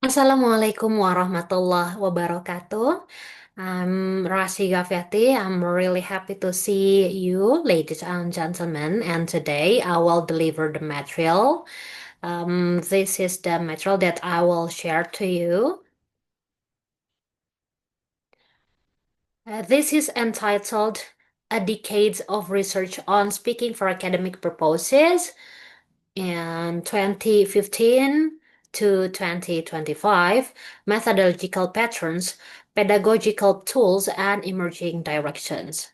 Assalamualaikum warahmatullahi wabarakatuh. I'm Rasi Yugafiati. I'm really happy to see you, ladies and gentlemen. And today I will deliver the material. This is the material that I will share to you. This is entitled A Decade of Research on Speaking for Academic Purposes in 2015 to 2025, Methodological Patterns, Pedagogical Tools, and Emerging Directions.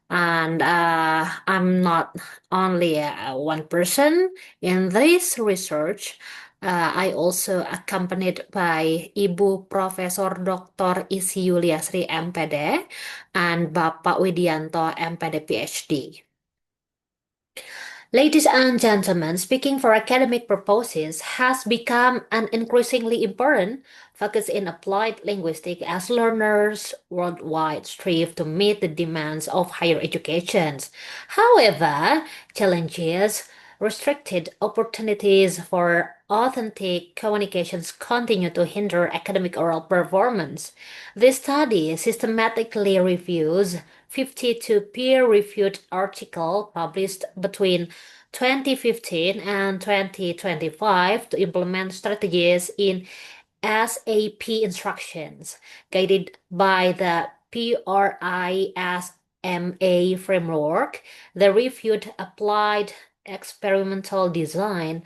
And I'm not only one person in this research. I also accompanied by Ibu Profesor Dr. Issy MPD and Bapak Widhianto MPD PhD. Ladies and gentlemen, speaking for academic purposes has become an increasingly important focus in applied linguistics as learners worldwide strive to meet the demands of higher education. However, challenges, restricted opportunities for authentic communications continue to hinder academic oral performance. This study systematically reviews 52 peer-reviewed articles published between 2015 and 2025 to implement strategies in SAP instructions, guided by the PRISMA framework. The reviewed applied experimental design,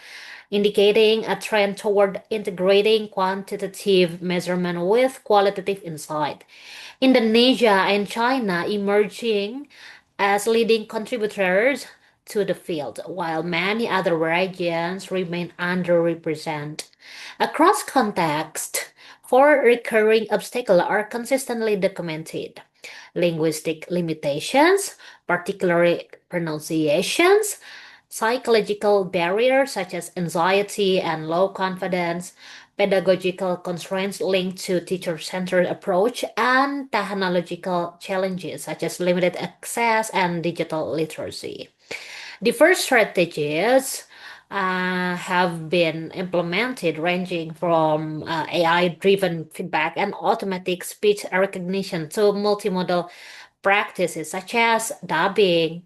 indicating a trend toward integrating quantitative measurement with qualitative insight. Indonesia and China emerging as leading contributors to the field, while many other regions remain underrepresented. Across context, four recurring obstacles are consistently documented: linguistic limitations, particularly pronunciations, psychological barriers such as anxiety and low confidence, pedagogical constraints linked to teacher-centered approach, and technological challenges such as limited access and digital literacy. The first strategies have been implemented, ranging from AI-driven feedback and automatic speech recognition to multimodal practices such as dubbing,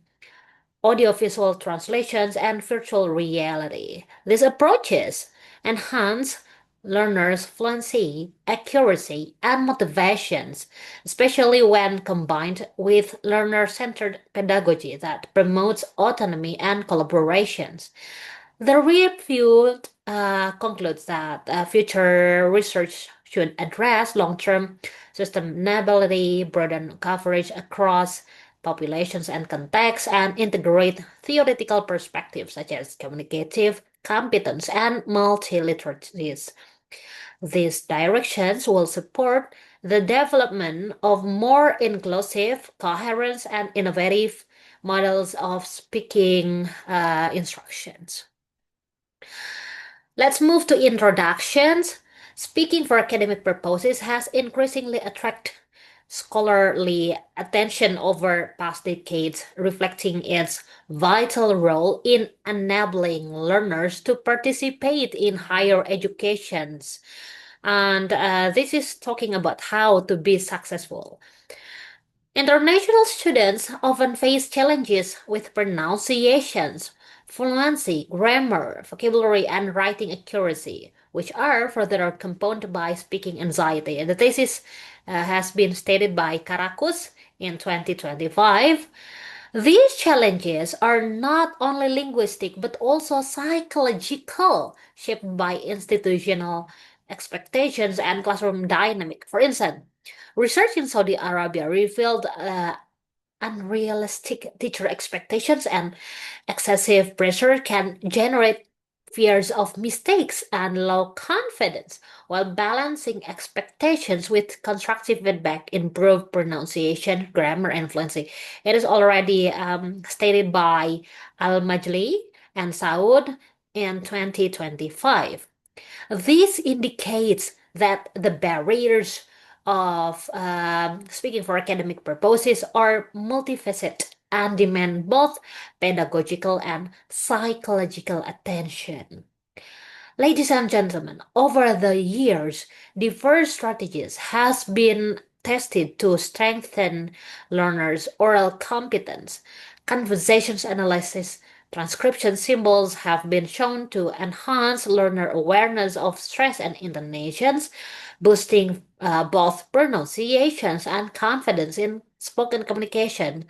audiovisual translations, and virtual reality. These approaches enhance learners' fluency, accuracy, and motivations, especially when combined with learner-centered pedagogy that promotes autonomy and collaborations. The review concludes that future research should address long-term sustainability, broaden coverage across populations and contexts, and integrate theoretical perspectives such as communicative competence and multiliteracies. These directions will support the development of more inclusive, coherent, and innovative models of speaking instructions. Let's move to introductions. Speaking for academic purposes has increasingly attracted scholarly attention over past decades, reflecting its vital role in enabling learners to participate in higher educations. And this is talking about how to be successful. International students often face challenges with pronunciations, fluency, grammar, vocabulary, and writing accuracy, which are further compounded by speaking anxiety. And the thesis has been stated by Karakus in 2025. These challenges are not only linguistic but also psychological, shaped by institutional expectations and classroom dynamic. For instance, research in Saudi Arabia revealed unrealistic teacher expectations and excessive pressure can generate fears of mistakes and low confidence, while balancing expectations with constructive feedback improve pronunciation, grammar, and fluency. It is already stated by Al-Majli and Saud in 2025. This indicates that the barriers of speaking for academic purposes are multifaceted and demand both pedagogical and psychological attention. Ladies and gentlemen, over the years, diverse strategies has been tested to strengthen learners' oral competence. Conversations analysis, transcription symbols have been shown to enhance learner awareness of stress and intonations, boosting both pronunciations and confidence in spoken communication.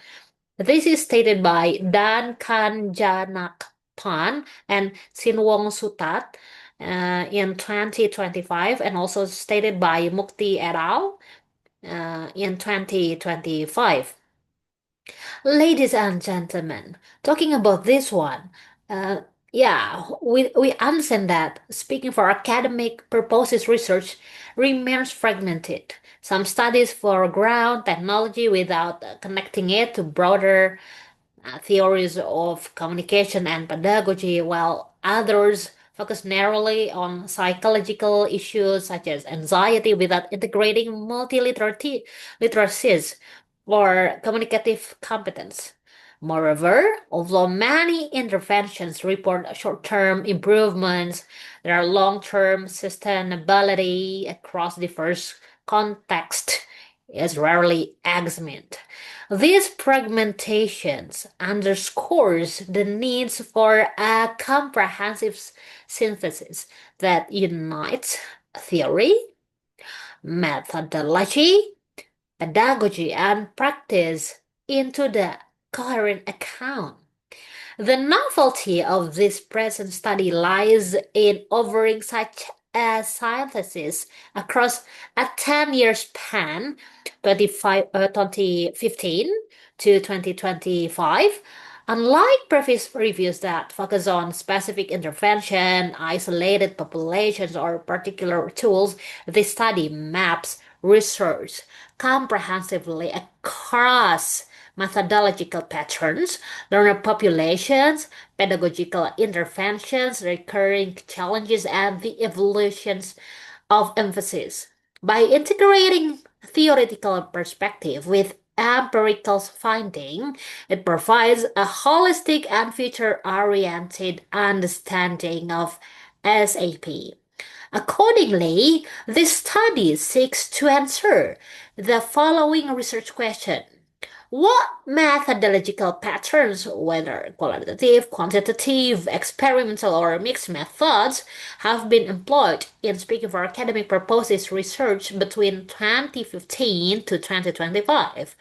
This is stated by Dan Kanjanakpan and Sinwong Sutat in 2025 and also stated by Mukti et al. In 2025. Ladies and gentlemen, talking about this one, uh, yeah, we understand that speaking for academic purposes research remains fragmented. Some studies foreground technology without connecting it to broader theories of communication and pedagogy, while others focus narrowly on psychological issues such as anxiety without integrating literacies or communicative competence. Moreover, although many interventions report short-term improvements, there are long-term sustainability across diverse contexts is rarely examined. These fragmentations underscores the needs for a comprehensive synthesis that unites theory, methodology, pedagogy, and practice into the coherent account. The novelty of this present study lies in offering such a synthesis across a 10-year span, 2015 to 2025. Unlike previous reviews that focus on specific intervention, isolated populations, or particular tools, this study maps research comprehensively across methodological patterns, learner populations, pedagogical interventions, recurring challenges, and the evolutions of emphasis. By integrating theoretical perspective with empirical finding, it provides a holistic and future-oriented understanding of SAP. Accordingly, this study seeks to answer the following research question. What methodological patterns, whether qualitative, quantitative, experimental, or mixed methods, have been employed in speaking for academic purposes research between 2015 to 2025?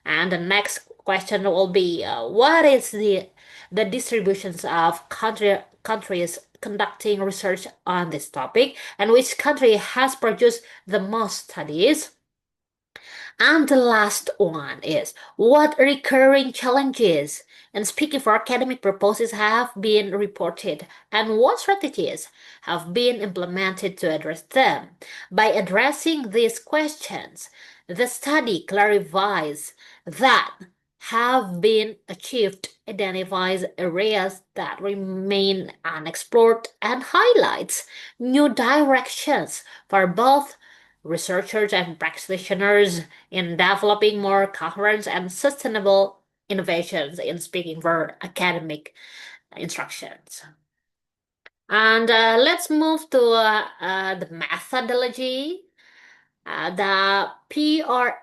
And the next question will be what is the distributions of countries conducting research on this topic, and which country has produced the most studies? And the last one is what recurring challenges and speaking for academic purposes have been reported and what strategies have been implemented to address them. By addressing these questions, the study clarifies that have been achieved, identifies areas that remain unexplored, and highlights new directions for both researchers and practitioners in developing more coherent and sustainable innovations in speaking for academic instructions. And let's move to the methodology. The PRISMA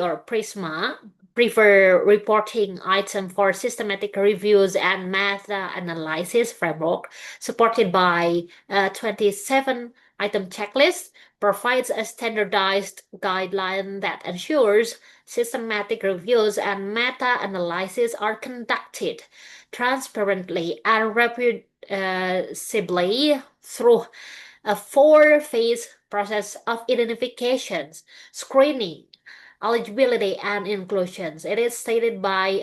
or PRISMA prefer reporting item for systematic reviews and meta-analysis framework supported by 27 item checklist provides a standardized guideline that ensures systematic reviews and meta-analysis are conducted transparently and reproducibly through a four-phase process of identifications, screening, eligibility, and inclusions. It is stated by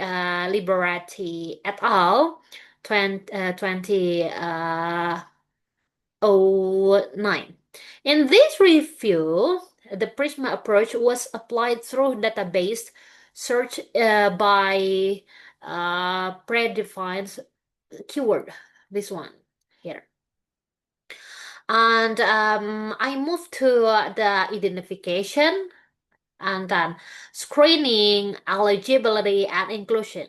Liberati et al. 2009. In this review, the Prisma approach was applied through database search by predefined keyword. This one here. And I move to the identification and then screening, eligibility, and inclusion.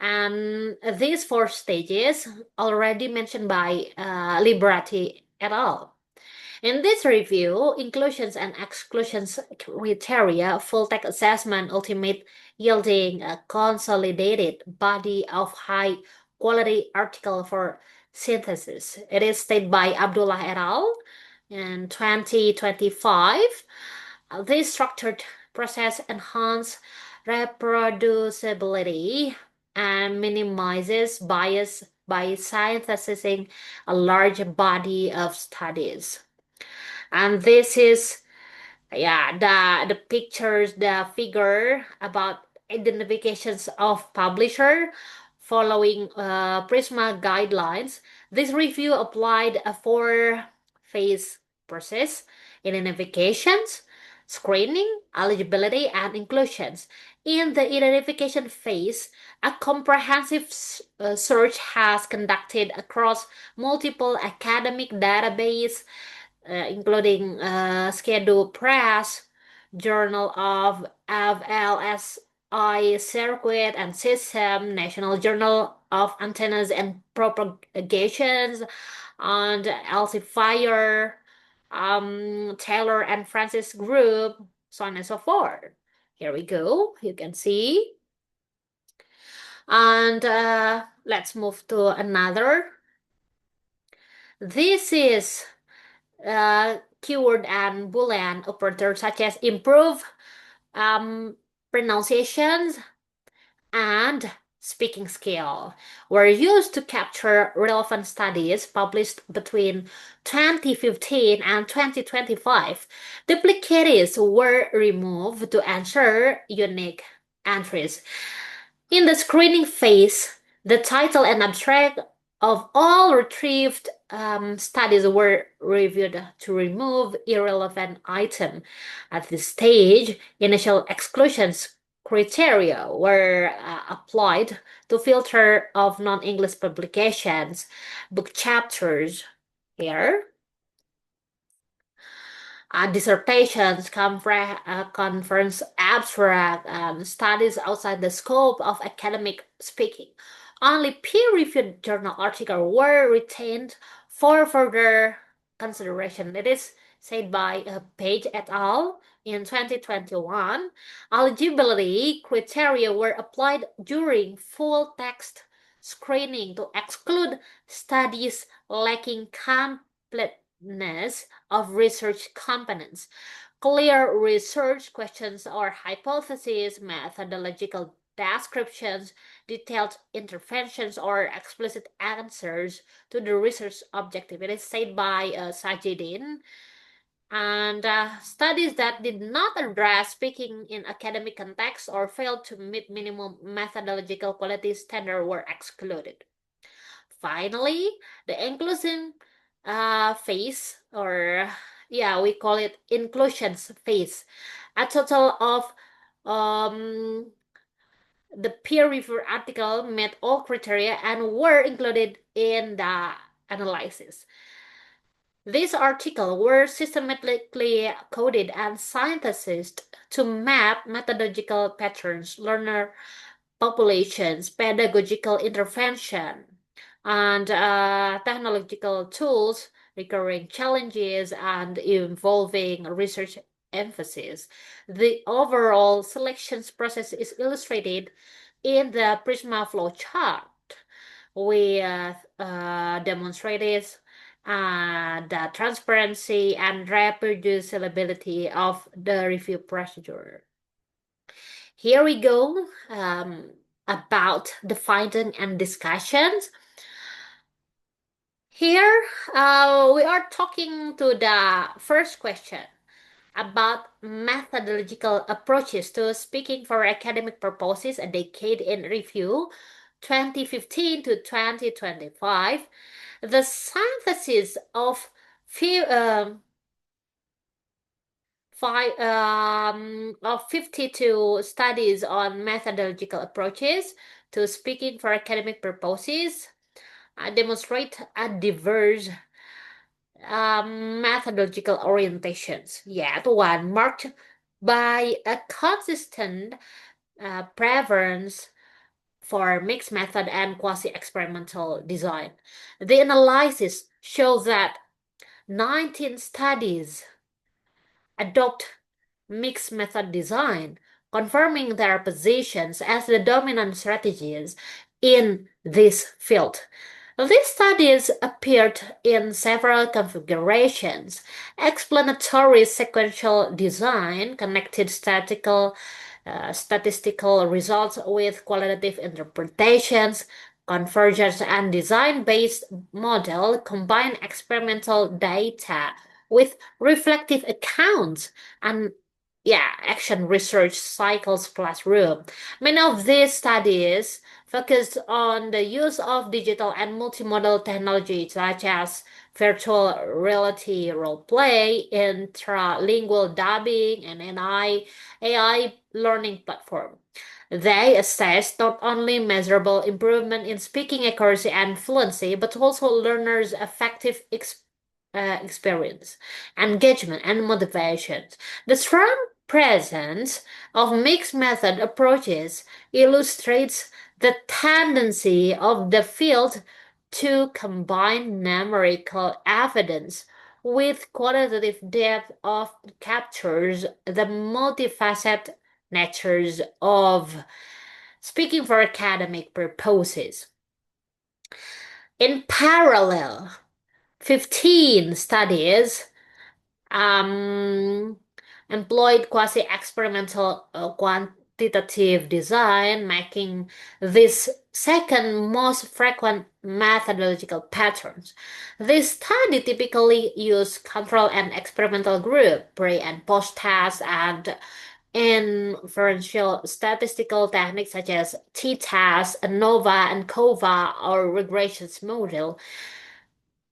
And these four stages already mentioned by Liberati et al. In this review, inclusions and exclusions criteria, full text assessment, ultimate yielding a consolidated body of high quality article for synthesis. It is stated by Abdullah et al. In 2025. This structured process enhances reproducibility and minimizes bias by synthesizing a large body of studies. And this is, yeah, the pictures, the figure about identifications of publisher following Prisma guidelines. This review applied a four-phase process: identifications, screening, eligibility, and inclusions. In the identification phase, a comprehensive search has conducted across multiple academic databases including Schedule Press, Journal of FLSI Circuit and System, National Journal of Antennas and Propagations, and Elsevier, Taylor and Francis Group, so on and so forth. Here we go, you can see. And let's move to another. This is keyword and Boolean operators such as improve pronunciations and speaking skill were used to capture relevant studies published between 2015 and 2025. Duplicates were removed to ensure unique entries. In the screening phase, the title and abstract of all retrieved studies were reviewed to remove irrelevant items. At this stage, initial exclusions criteria were applied to filter of non-English publications, book chapters here, dissertations, conference abstract, studies outside the scope of academic speaking. Only peer-reviewed journal articles were retained for further consideration. It is said by Page et al. In 2021. Eligibility criteria were applied during full text screening to exclude studies lacking completeness of research components. Clear research questions or hypotheses, methodological descriptions, detailed interventions, or explicit answers to the research objective. It is said by Sajidin. And studies that did not address speaking in academic context or failed to meet minimum methodological quality standard were excluded. Finally, the inclusion phase, or yeah, we call it inclusions phase. A total of the peer-reviewed article met all criteria and were included in the analysis. These articles were systematically coded and synthesized to map methodological patterns, learner populations, pedagogical intervention, and technological tools, recurring challenges, and evolving research emphasis. The overall selections process is illustrated in the Prisma flow chart. We demonstrated the transparency and reproducibility of the review procedure. Here we go about the finding and discussions. Here we are talking to the first question about methodological approaches to speaking for academic purposes, a decade in review, 2015 to 2025. The synthesis of of 52 studies on methodological approaches to speaking for academic purposes demonstrate a diverse methodological orientations. Yet one marked by a consistent preference for mixed method and quasi-experimental design. The analysis shows that 19 studies adopt mixed method design, confirming their positions as the dominant strategies in this field. These studies appeared in several configurations: explanatory sequential design, connected statistical results with qualitative interpretations, convergence and design-based model, combine experimental data with reflective accounts, and action research cycles classroom. Many of these studies focused on the use of digital and multimodal technology such as virtual reality role play, intralingual dubbing, and AI learning platform. They assessed not only measurable improvement in speaking accuracy and fluency, but also learners' effective experience, engagement, and motivation. The strong presence of mixed method approaches illustrates the tendency of the field to combine numerical evidence with qualitative depth of captures the multifaceted natures of speaking for academic purposes. In parallel, 15 studies um, employed quasi-experimental quantitative design, making this second most frequent methodological patterns. This study typically use control and experimental group, pre and post tests, and inferential statistical techniques such as t-test, ANOVA, and COVA, or regression model.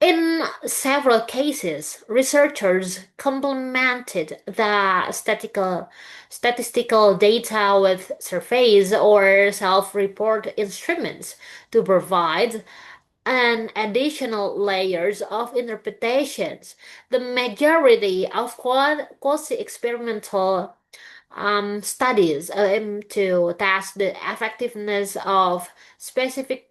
In several cases, researchers complemented the statistical data with surveys or self-report instruments to provide an additional layers of interpretations. The majority of quasi-experimental studies aim to test the effectiveness of specific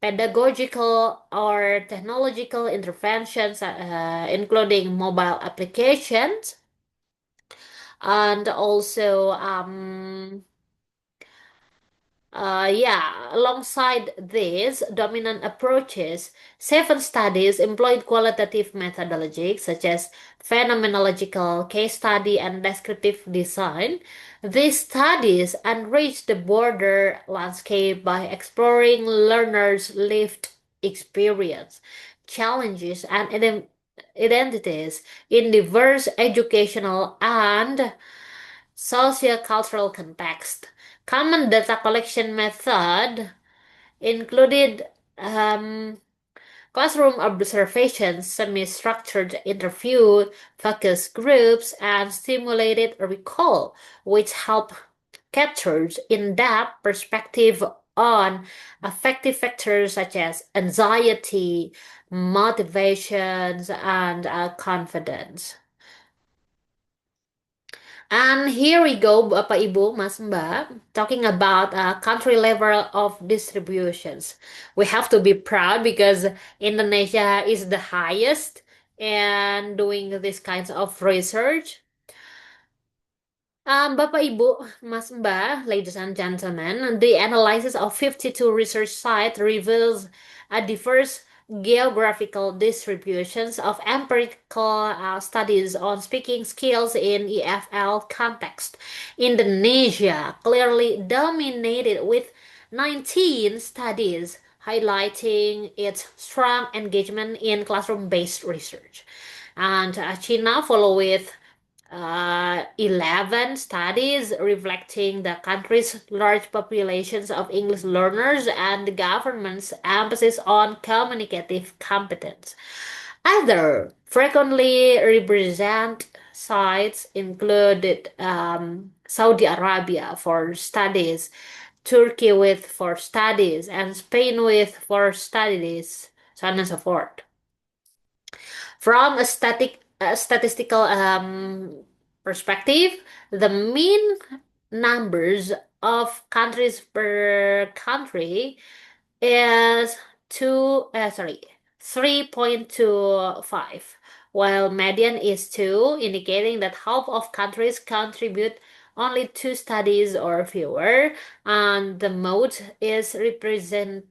pedagogical or technological interventions, including mobile applications, and also alongside these dominant approaches, 7 studies employed qualitative methodologies such as phenomenological, case study, and descriptive design. These studies enrich the broader landscape by exploring learners' lived experience, challenges, and identities in diverse educational and sociocultural context. Common data collection method included classroom observations, semi-structured interview, focus groups, and stimulated recall, which help capture in-depth perspective on affective factors such as anxiety, motivations, and confidence. And here we go, Bapak Ibu, Mas Mbak, talking about country level of distributions. We have to be proud because Indonesia is the highest in doing these kinds of research. Bapak Ibu, Mas Mbak, ladies and gentlemen, the analysis of 52 research sites reveals a diverse geographical distributions of empirical studies on speaking skills in EFL context. Indonesia clearly dominated with 19 studies, highlighting its strong engagement in classroom-based research. And China follow with 11 studies reflecting the country's large populations of English learners and the government's emphasis on communicative competence. Other frequently represent sites included Saudi Arabia for studies, Turkey with for studies, and Spain with for studies, so on and so forth. From a statistical perspective, the mean numbers of countries per country is 3.25, while median is 2, indicating that half of countries contribute only 2 studies or fewer, and the mode is represented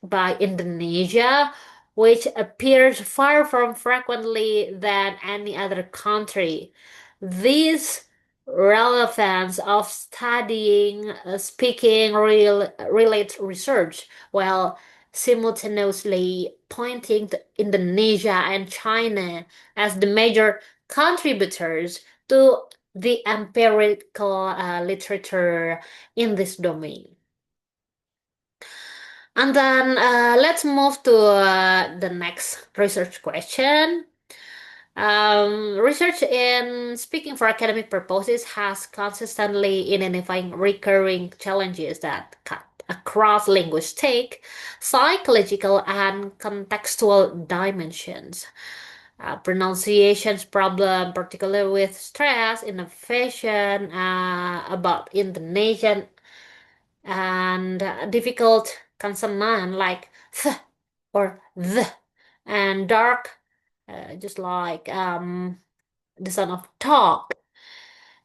by Indonesia, which appears far from frequently than any other country. This relevance of studying speaking relate research while simultaneously pointing to Indonesia and China as the major contributors to the empirical literature in this domain. And then let's move to the next research question. Research in speaking for academic purposes has consistently identifying recurring challenges that cut across linguistic, psychological, and contextual dimensions. Pronunciations problem, particularly with stress, innovation, about intonation, and difficult consonant like th or the, and dark, just like the sound of talk,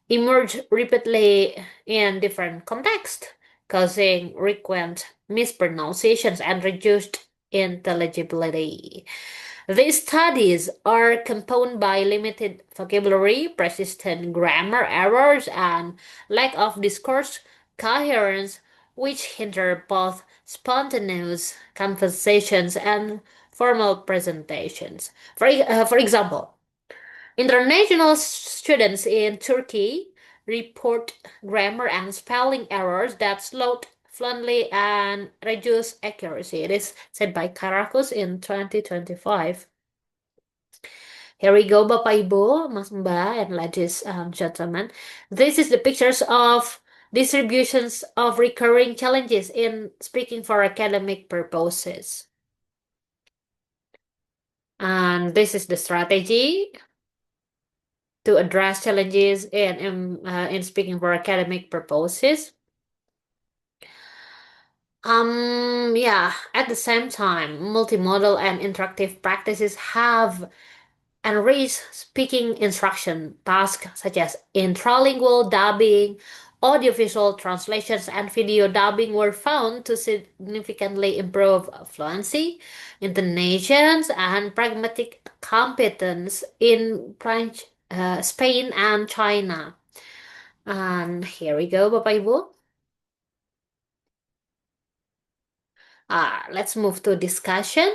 emerge repeatedly in different contexts, causing frequent mispronunciations and reduced intelligibility. These studies are compounded by limited vocabulary, persistent grammar errors, and lack of discourse coherence, which hinder both spontaneous conversations and formal presentations. For example, international students in Turkey report grammar and spelling errors that slowed fluently and reduce accuracy. It is said by Karakus in 2025. Here we go, Bapak Ibu, Mas Mbak, and ladies and gentlemen. This is the pictures of distributions of recurring challenges in speaking for academic purposes. And this is the strategy to address challenges in speaking for academic purposes. Yeah, at the same time, multimodal and interactive practices have enriched speaking instruction tasks such as intralingual dubbing, audiovisual translations, and video dubbing were found to significantly improve fluency, intonations, and pragmatic competence in French, Spain, and China. And here we go, Bapak Ibu. Let's move to discussion.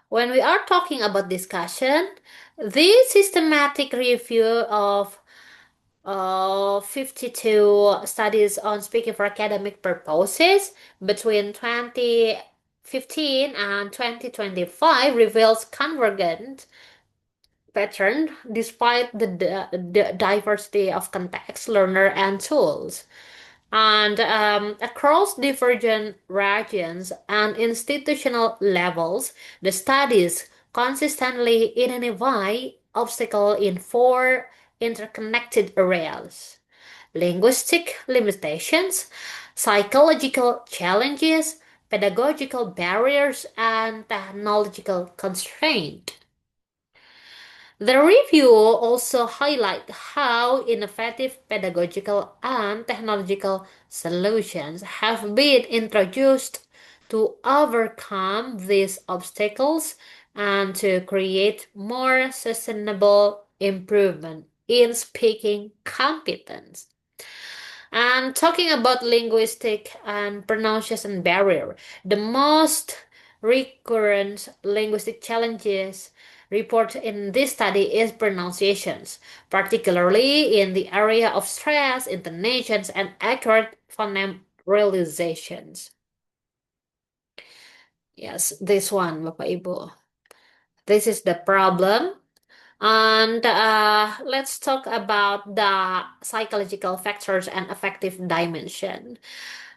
When we are talking about discussion, this systematic review of 52 studies on speaking for academic purposes between 2015 and 2025 reveals convergent pattern despite the diversity of context, learner, and tools. And across divergent regions and institutional levels, the studies consistently identify obstacles in 4 interconnected areas: linguistic limitations, psychological challenges, pedagogical barriers, and technological constraints. The review also highlight how innovative pedagogical and technological solutions have been introduced to overcome these obstacles and to create more sustainable improvement in speaking competence. And talking about linguistic and pronunciation barrier, the most recurrent linguistic challenges reported in this study is pronunciations, particularly in the area of stress, intonations, and accurate phoneme realizations. Yes, this one, Bapak Ibu. This is the problem. And let's talk about the psychological factors and affective dimension.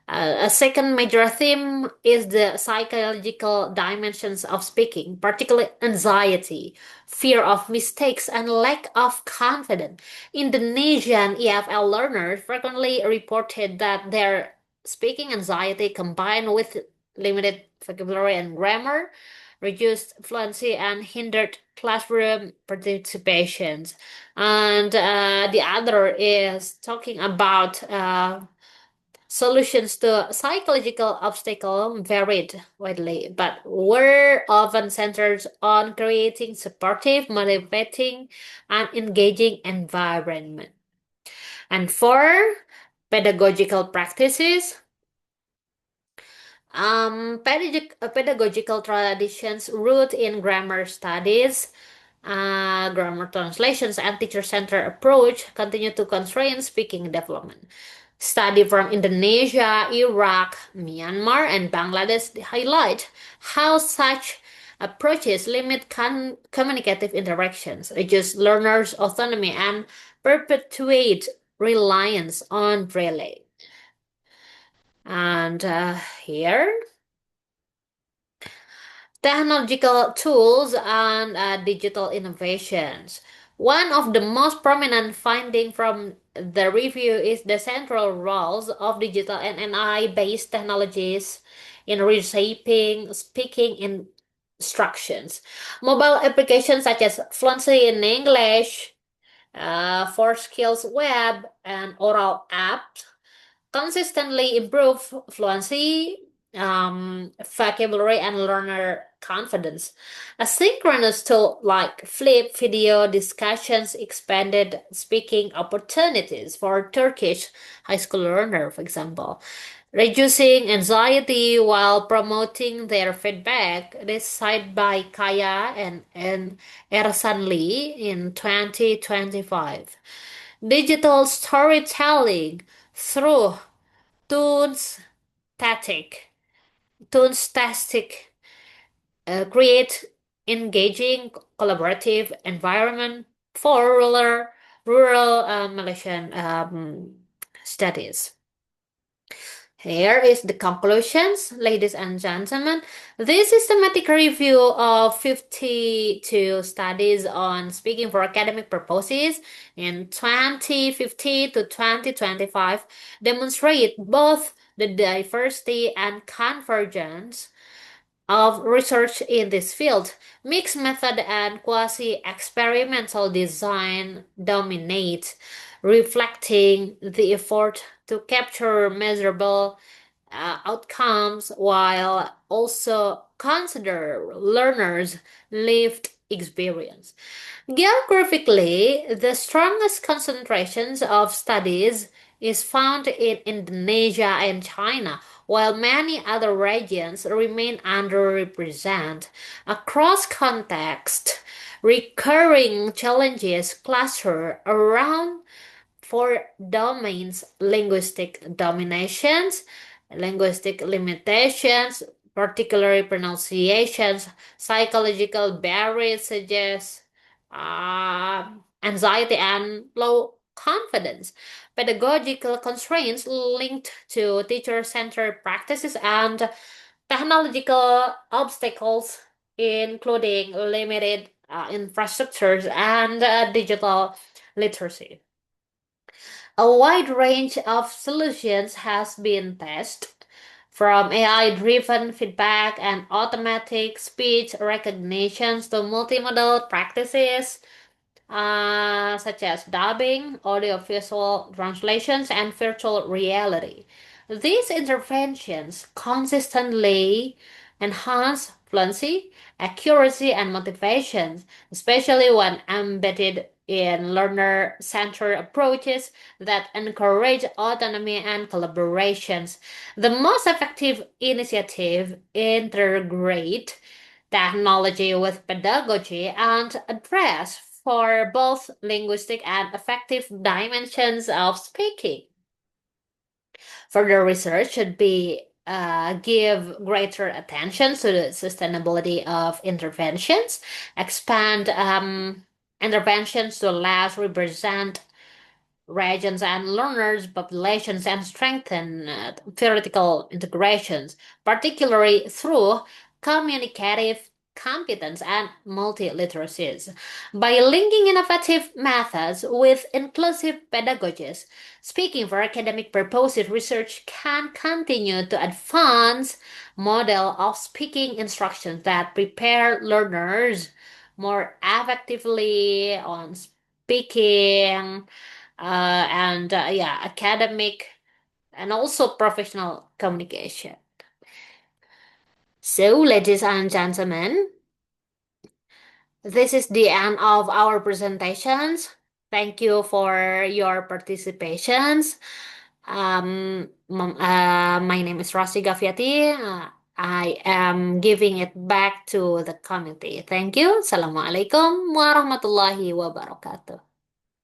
A second major theme is the psychological dimensions of speaking, particularly anxiety, fear of mistakes, and lack of confidence. Indonesian EFL learners frequently reported that their speaking anxiety combined with limited vocabulary and grammar reduced fluency and hindered classroom participations. And the other is talking about solutions to psychological obstacles varied widely, but were often centered on creating supportive, motivating, and engaging environment. And for pedagogical practices, pedagogical traditions root in grammar studies, grammar translations, and teacher-centered approach continue to constrain speaking development. Study from Indonesia, Iraq, Myanmar, and Bangladesh highlight how such approaches limit communicative interactions, reduce learners' autonomy, and perpetuate reliance on relay. And here, technological tools and digital innovations. One of the most prominent findings from the review is the central roles of digital and AI-based technologies in reshaping speaking instructions. Mobile applications such as Fluency in English, For Skills Web, and Oral apps consistently improve fluency, vocabulary, and learner confidence. Asynchronous tool like Flip video discussions expanded speaking opportunities for Turkish high school learner, for example, reducing anxiety while promoting their feedback. This cited by Kaya and Ersan Lee in 2025. Digital storytelling through tunes static tunes static create engaging collaborative environment for rural Malaysian studies. Here is the conclusions, ladies and gentlemen. This systematic review of 52 studies on speaking for academic purposes in 2015 to 2025 demonstrate both the diversity and convergence of research in this field. Mixed method and quasi-experimental design dominate, reflecting the effort to capture measurable outcomes while also consider learners' lived experience. Geographically, the strongest concentrations of studies is found in Indonesia and China, while many other regions remain underrepresented. Across context, recurring challenges cluster around four domains: linguistic dominations, linguistic limitations, particularly pronunciations, psychological barriers such as anxiety and low confidence, pedagogical constraints linked to teacher-centered practices, and technological obstacles, including limited infrastructures and digital literacy. A wide range of solutions has been tested, from AI-driven feedback and automatic speech recognitions to multimodal practices such as dubbing, audiovisual translations, and virtual reality. These interventions consistently enhance fluency, accuracy, and motivation, especially when embedded in learner-centered approaches that encourage autonomy and collaborations. The most effective initiative integrate technology with pedagogy and address for both linguistic and affective dimensions of speaking. Further research should be give greater attention to the sustainability of interventions, expand interventions to less represent regions and learners populations and strengthen theoretical integrations, particularly through communicative competence and multiliteracies. By linking innovative methods with inclusive pedagogies, speaking for academic purposes, research can continue to advance model of speaking instructions that prepare learners more effectively on speaking and yeah, academic and also professional communication. So, ladies and gentlemen, this is the end of our presentations. Thank you for your participations. My name is Rasi Gafiati. I am giving it back to the committee. Thank you. Assalamualaikum warahmatullahi wabarakatuh.